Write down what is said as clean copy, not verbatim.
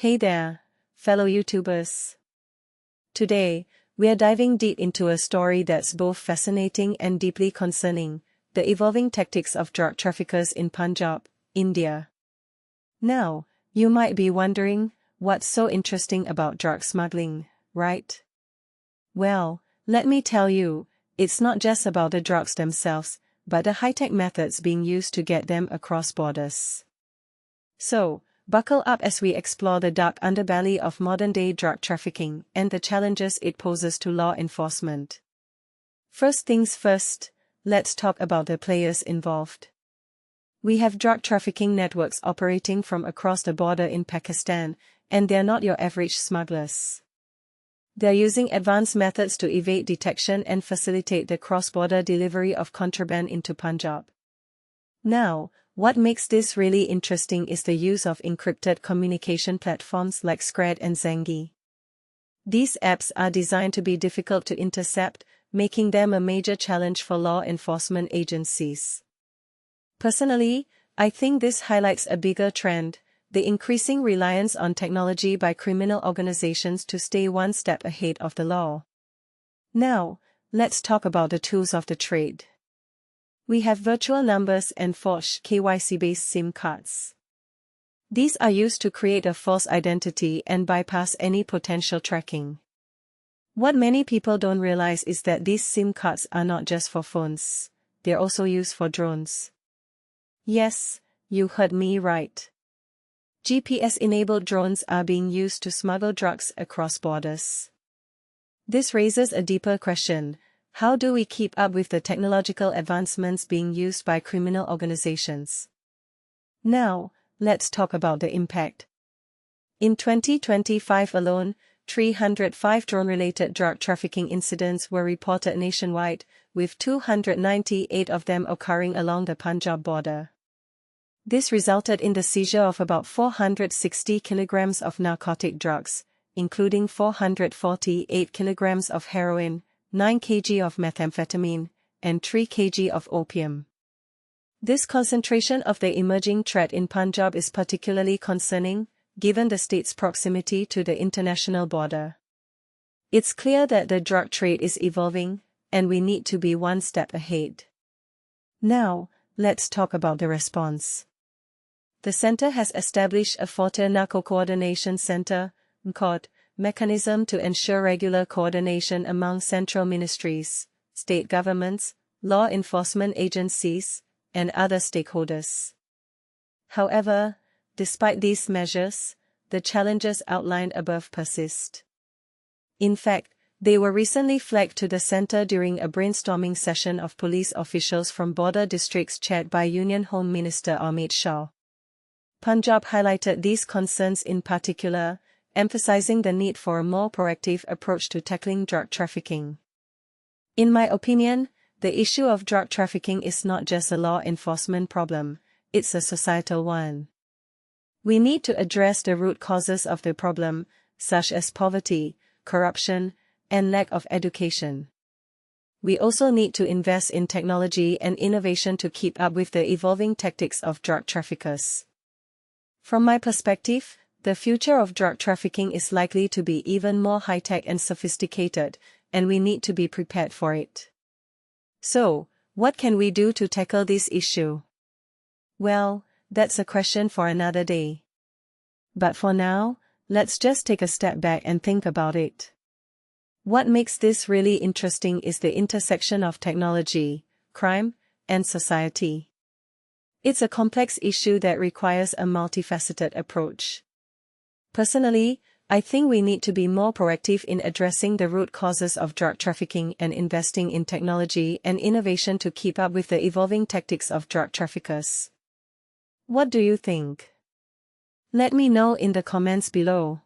Hey there, fellow YouTubers. Today, we are diving deep into a story that's both fascinating and deeply concerning, the evolving tactics of drug traffickers in Punjab, India. Now, you might be wondering, what's so interesting about drug smuggling, right? Well, let me tell you, it's not just about the drugs themselves, but the high-tech methods being used to get them across borders. So, buckle up as we explore the dark underbelly of modern-day drug trafficking and the challenges it poses to law enforcement. First things first, let's talk about the players involved. We have drug trafficking networks operating from across the border in Pakistan, and they're not your average smugglers. They're using advanced methods to evade detection and facilitate the cross-border delivery of contraband into Punjab. Now, what makes this really interesting is the use of encrypted communication platforms like Skred and Zangi. These apps are designed to be difficult to intercept, making them a major challenge for law enforcement agencies. Personally, I think this highlights a bigger trend, the increasing reliance on technology by criminal organizations to stay one step ahead of the law. Now, let's talk about the tools of the trade. We have virtual numbers and forged KYC-based SIM cards. These are used to create a false identity and bypass any potential tracking. What many people don't realize is that these SIM cards are not just for phones, they're also used for drones. Yes, you heard me right. GPS-enabled drones are being used to smuggle drugs across borders. This raises a deeper question. How do we keep up with the technological advancements being used by criminal organizations? Now, let's talk about the impact. In 2025 alone, 305 drone-related drug trafficking incidents were reported nationwide, with 298 of them occurring along the Punjab border. This resulted in the seizure of about 460 kilograms of narcotic drugs, including 448 kilograms of heroin, 9 kg of methamphetamine, and 3 kg of opium. This concentration of the emerging threat in Punjab is particularly concerning, given the state's proximity to the international border. It's clear that the drug trade is evolving, and we need to be one step ahead. Now, let's talk about the response. The center has established a Forte Narco Coordination Center, NCOD, mechanism to ensure regular coordination among central ministries, state governments, law enforcement agencies, and other stakeholders. However, despite these measures, the challenges outlined above persist. In fact, they were recently flagged to the center during a brainstorming session of police officials from border districts chaired by Union Home Minister Amit Shah. Punjab highlighted these concerns in particular, emphasizing the need for a more proactive approach to tackling drug trafficking. In my opinion, the issue of drug trafficking is not just a law enforcement problem, it's a societal one. We need to address the root causes of the problem, such as poverty, corruption, and lack of education. We also need to invest in technology and innovation to keep up with the evolving tactics of drug traffickers. From my perspective, the future of drug trafficking is likely to be even more high-tech and sophisticated, and we need to be prepared for it. So, what can we do to tackle this issue? Well, that's a question for another day. But for now, let's just take a step back and think about it. What makes this really interesting is the intersection of technology, crime, and society. It's a complex issue that requires a multifaceted approach. Personally, I think we need to be more proactive in addressing the root causes of drug trafficking and investing in technology and innovation to keep up with the evolving tactics of drug traffickers. What do you think? Let me know in the comments below.